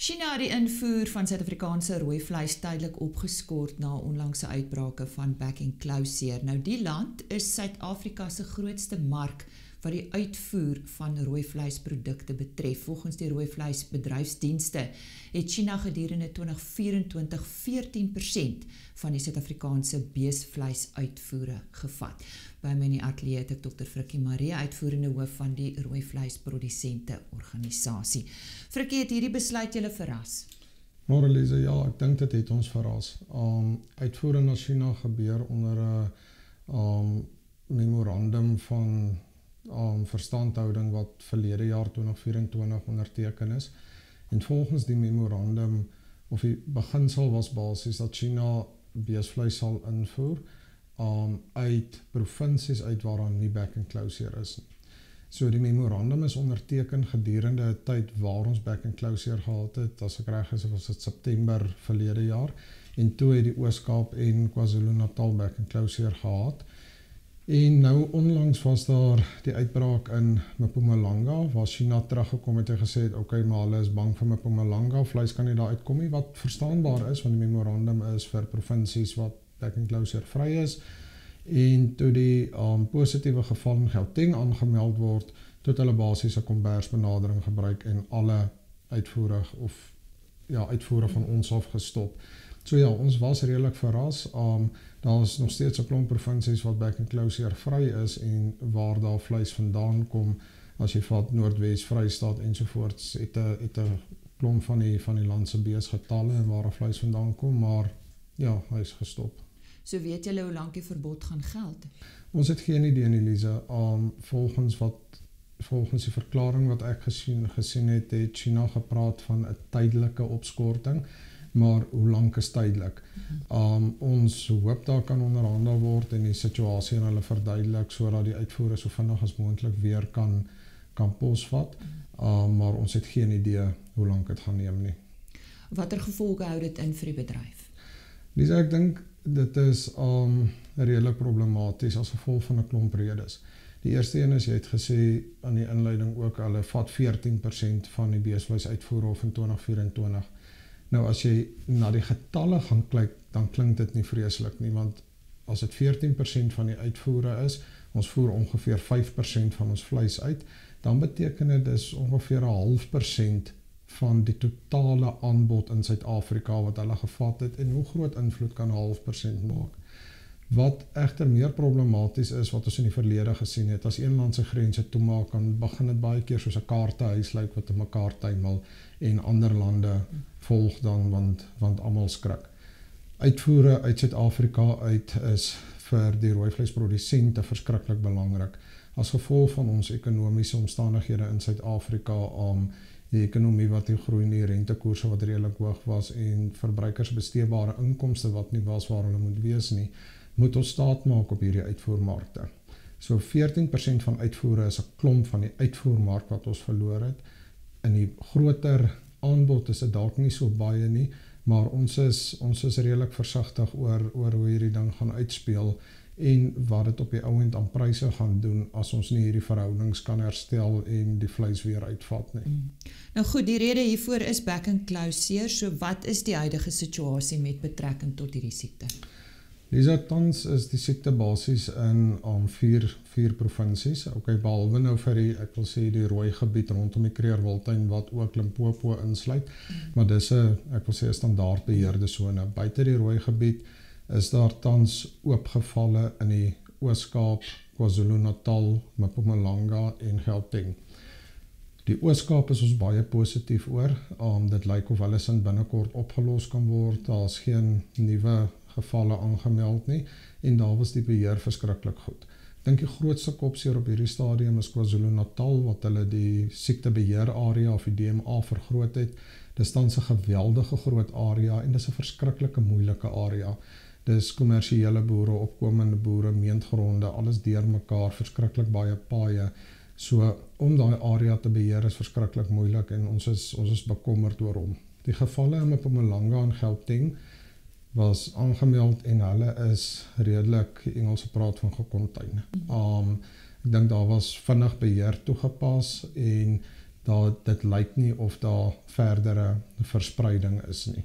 China het die invoer van Suid-Afrikaanse rooi vleis tydelik opgeskort na onlangse uitbrake van back and claw seer. Nou die land is Suid-Afrika se grootste mark wat die uitvoer van rooi vleisprodukte betref. Volgens die rooi vleisbedryfsdienste het China gedurende 2024 14% van die Suid-Afrikaanse beesvleisuitvoere gevat. By my in die ateljee het ek Dr. Frikkie Maree, uitvoerende hoof van die rooi vleisprodusente organisasie. Frikkie, het hierdie besluit julle verras? Maar Elise, ja, ek dink dit het ons verras. Uitvoer na China gebeur onder 'n memorandum van verstandhouding wat verlede jaar 2024 onderteken is. En volgens die memorandum, of die beginsel was basies dat China beesvleis sal invoer uit provinsies uit waar daar nie back and claw seer is nie. So die memorandum is onderteken gedurende 'n tyd waar ons back and claw seer gehad het. As ek reg is, was dit September verlede jaar. En toe het die Oos-Kaap en KwaZulu-Natal back and claw seer gehad. En nou onlangs was daar die uitbraak in Mpumalanga, waar China teruggekom het en gesê het, okay, maar hulle is bang vir Mpumalanga, vleis kan nie daar uitkom nie, wat verstaanbaar is, want die memorandum is vir provinsies wat back and claw seer vry is. En toe die positiewe geval in Gauteng aangemeld word, tot hulle basiese kombersbenadering gebruik en alle uitvoere van ons af gestop. So ja, ons was redelik verras. Daar is nog steeds 'n klomp provinsies wat back and claw seer vry is en waar daar vleis vandaan kom, as jy vat Noordwes, Vrystaat ensovoorts, het 'n klomp van die land se beesgetalle en waar vleis vandaan kom, maar ja, hy is gestop. So weet julle hoe lank die verbod gaan geld? Ons het geen idee, Elise. Volgens die verklaring wat ek gesien het, het China gepraat van 'n tydelike opskorting, maar hoe lank is tydelik? Ons hoop daar kan onderhandel word en die situasie aan hulle verduidelik, sodat die uitvoere so vinnig as moontlik weer kan posvat, maar ons het geen idee hoe lank dit gaan neem nie. Watter gevolge hou dit in vir die bedryf? Lisa, ek dink dit is redelik problematies as gevolg van 'n klomp redes. Die eerste een is, jy het gesê aan die inleiding ook, hulle vat 14% van die beesvleisuitvoere in 2024. Nou as jy na die getalle gaan kyk, dan klink dit nie vreeslik nie, want as dit 14% van die uitvoere is, ons voer ongeveer 5% van ons vleis uit, dan beteken dit is ongeveer 0,5% van die totale aanbod in Suid-Afrika wat hulle gevat het, en hoe groot invloed kan 0,5% maak. Wat egter meer problematies is, wat ons in die verlede gesien het, as een land sy grense toemaak, dan begin dit baie keer soos 'n kaartehuis lyk wat in mekaar tuimel, en ander lande volg dan, want almal skrik. Uitvoere uit Suid-Afrika uit is vir die rooi vleisprodusente verskriklik belangrik. As gevolg van ons ekonomiese omstandighede in Suid-Afrika, die ekonomie wat nie groei nie, rentekoerse wat redelik hoog was en verbruikers besteedbare inkomste wat nie was waar hulle moet wees nie, moet ons staat maak op hierdie uitvoermarkte. So 14% van uitvoere is 'n klomp van die uitvoermark wat ons verloor het. In die groter aanbod is dit dalk nie so baie nie, maar ons is redelik versigtig oor hoe hierdie ding gaan uitspeel en wat dit op die ou end aan pryse gaan doen as ons nie hierdie verhoudings kan herstel en die vleis weer uitvat nie. Nou goed, die rede hiervoor is back and claw seer, so wat is die huidige situasie met betrekking tot hierdie siekte? Lisa, tans is die siekte basies in vier provinsies, behalwe nou vir die rooi gebied rondom die Kreerwiltuin wat ook Limpopo insluit, maar dis 'n standaard beheerde sone. Buite die rooi gebied is daar tans oopgevalle in die Oos-Kaap, KwaZulu-Natal, Mpumalanga en Gauteng. Die Oos-Kaap is ons baie positief oor. Dit lyk of alles in binnekort opgelos kan word. Daar's geen nuwe gevalle aangemeld nie en daar was die beheer verskriklik goed. Ek dink die grootste kopseer op hierdie stadium is KwaZulu-Natal wat hulle die siektebeheer area of die DMA vergroot het. Dis tans 'n geweldige groot area en dis 'n verskriklike moeilike area. Dis kommersiële boere, opkomende boere, meentgronde, alles deur mekaar, verskriklik baie paaie. So om daai area te beheer is verskriklik moeilik en ons is bekommerd oor hom. Die gevalle in Mpumalanga en Gauteng was aangemeld en hulle is redelik, die Engelse praat van gecontain. Ek dink daar was vinnig beheer toegepas en dit lyk nie of daar verdere verspreiding is nie.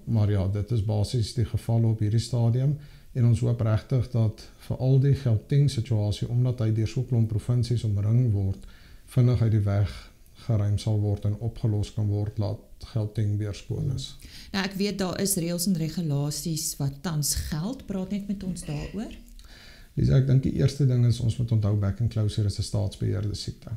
Maar ja, dit is basies die geval op hierdie stadium en ons hoop regtig dat veral die Gauteng situasie, omdat hy deur so 'n klomp provinsies omring word, vinnig uit die weg geruim sal word en opgelos kan word, laat Gauteng weer skoon is. Nou ek weet daar is reëls en regulasies wat tans geld, praat net met ons daaroor. Lisa, ek dink die eerste ding is, ons moet onthou back and closure is 'n staatsbeheerde siekte.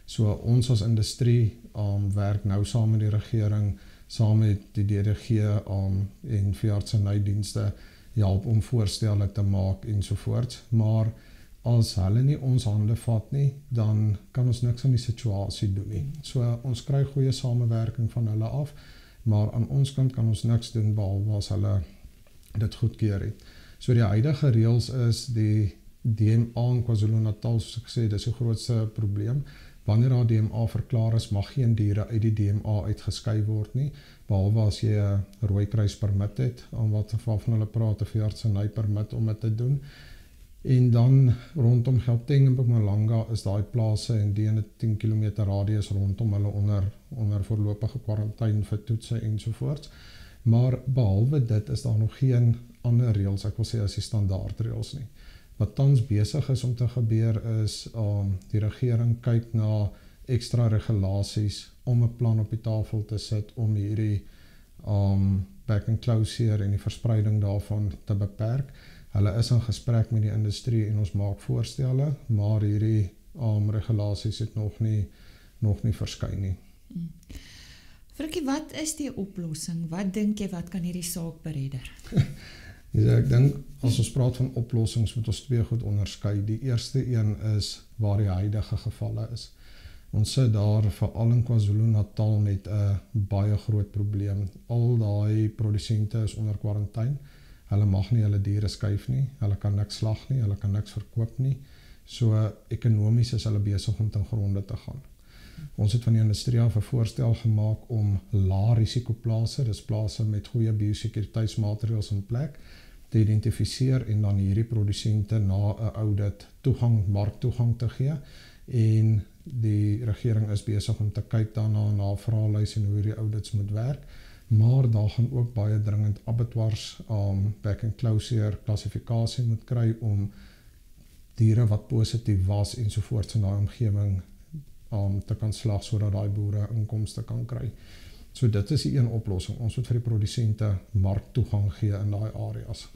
So ons as industrie werk nou saam met die regering, saam met die DDG en veeartsenydienste help om voorstelle te maak ensovoorts, maar as hulle nie ons hande vat nie, dan kan ons niks aan die situasie doen nie. So ons kry goeie samewerking van hulle af, maar aan ons kant kan ons niks doen behalwe as hulle dit goedkeur het. So die huidige reëls is die DMA in KwaZulu-Natal, soos ek gesê, dis die grootste probleem. Wanneer daar DMA verklaar is, mag geen diere uit die DMA uitgeskei word nie, behalwe as jy 'n Rooikruis permit het, waarvan hulle praat, 'n veeartseny permit om dit te doen. En dan rondom Gauteng en Mpumalanga is daai plase en die in 'n 10 km radius rondom hulle onder voorlopige kwarantyne vir toetse ensovoorts. Maar behalwe dit is daar nog geen ander reëls, ek wil sê as die standaard reëls nie. Wat tans besig is om te gebeur is, die regering kyk na ekstra regulasies om 'n plan op die tafel te sit om hierdie back and closure en die verspreiding daarvan te beperk. Hulle is in gesprek met die industrie en ons maak voorstelle, maar hierdie regulasies het nog nie verskyn nie. Frikkie, wat is die oplossing? Wat dink jy, wat kan hierdie saak beredder? Ek dink, as ons praat van oplossings, moet ons twee goed onderskei. Die eerste een is waar die huidige gevalle is. Ons sit daar, veral in KwaZulu-Natal, met 'n baie groot probleem. Al daai produsente is onder kwarantyne. Hulle mag nie hulle diere skuif nie, hulle kan niks slag nie, hulle kan niks verkoop nie. So ekonomies is hulle besig om ten gronde te gaan. Ons het van die industrie af 'n voorstel gemaak om lae risikoplase, dis plase met goeie biosekuriteitsmaatreëls in plek, te identifiseer en dan hierdie produsente na 'n audit marktoegang te gee. En die regering is besig om te kyk daarna na 'n vraelys en hoe hierdie audits moet werk. Maar daar gaan ook baie dringend abattoirs back and closure klassifikasie moet kry om diere wat positief was ensovoorts in daai omgewing te kan slag sodat daai boere inkomste kan kry. So dit is die een oplossing. Ons moet vir die produsente marktoegang gee in daai areas.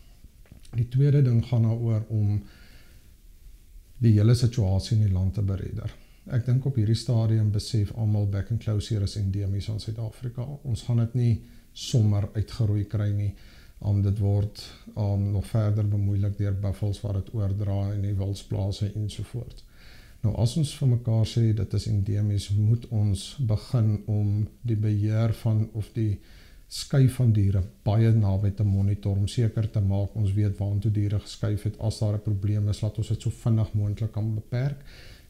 Die tweede ding gaan daaroor om die hele situasie in die land te beredder. Ek dink op hierdie stadium besef almal back and closure is endemies aan Suid-Afrika. Ons gaan dit nie sommer uitgeroei kry nie. Dit word nog verder bemoeilik deur buffels wat dit oordra en die wildsplase ensovoorts. Nou as ons vir mekaar sê dit is endemies, moet ons begin om die beheer van of die skuif van diere baie naby te monitor om seker te maak ons weet waartoe diere geskuif het. As daar 'n probleem is, laat ons dit so vinnig moontlik kan beperk.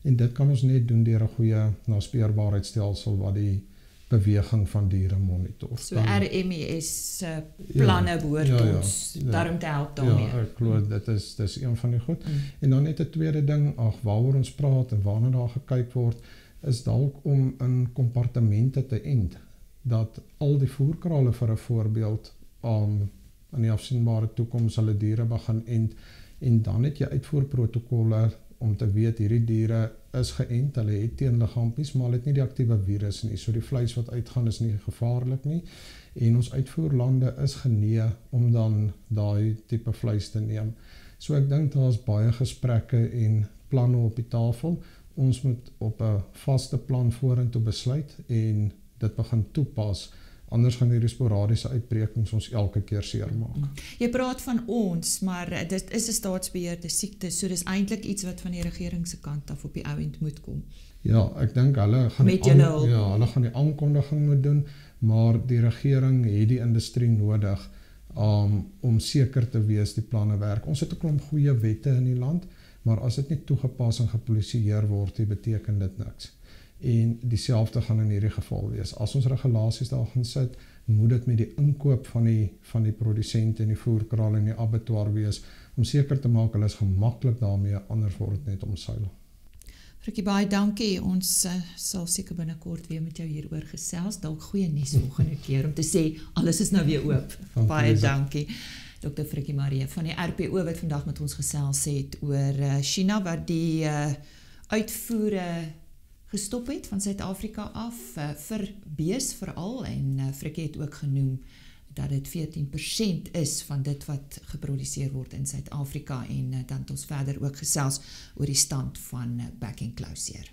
En dit kan ons net doen deur 'n goeie naspeurbaarheidstelsel wat die beweging van diere monitor. So RMES planne behoort ons daarom te help daarmee. Ja, ek glo dit is een van die goed. En dan net 'n tweede ding, waaroor ons praat en waarna daar gekyk word, is dalk om in kompartemente te end. Dat al die voerkrale vir 'n voorbeeld in die afsienbare toekoms hulle diere begin end en dan het jy uitvoerprotokolle om te weet hierdie diere is geënt, hulle het teenliggaampies, maar hulle het nie die aktiewe virus nie. So die vleis wat uitgaan is nie gevaarlik nie. En ons uitvoerlande is genee om dan daai tipe vleis te neem. So ek dink daar is baie gesprekke en planne op die tafel. Ons moet op 'n vaste plan vorentoe besluit en dit begin toepas. Anders gaan hierdie sporadiese uitbrekings ons elke keer seermaak. Jy praat van ons, maar dit is 'n staatsbeheerde siekte, so dis eintlik iets wat van die regering se kant af op die ou end moet kom. Ja, ek dink hulle gaan hulle gaan die aankondiging moet doen, maar die regering het die industrie nodig om seker te wees die planne werk. Ons het 'n klomp goeie wette in die land, maar as dit nie toegepas en gepolisieer word, beteken dit niks. En dieselfde gaan in hierdie geval wees. As ons regulasies daar gaan sit, moet dit met die inkoop van die produsente en die voerkraal en die abattoir wees, om seker te maak hulle is gemaklik daarmee, anders word dit net omseil. Frikkie, baie dankie. Ons sal seker binnekort weer met jou hieroor gesels. Dalk goeie nuus volgende keer om te sê alles is nou weer oop. Baie dankie. Dr. Frikkie Maree van die RPO wat vandag met ons gesels het oor China wat die uitvoere gestop het van Suid-Afrika af vir bees veral en Frikkie het ook genoem dat dit 14% is van dit wat geproduseer word in Suid-Afrika en dan het ons verder ook gesels oor die stand van Back and Close Here.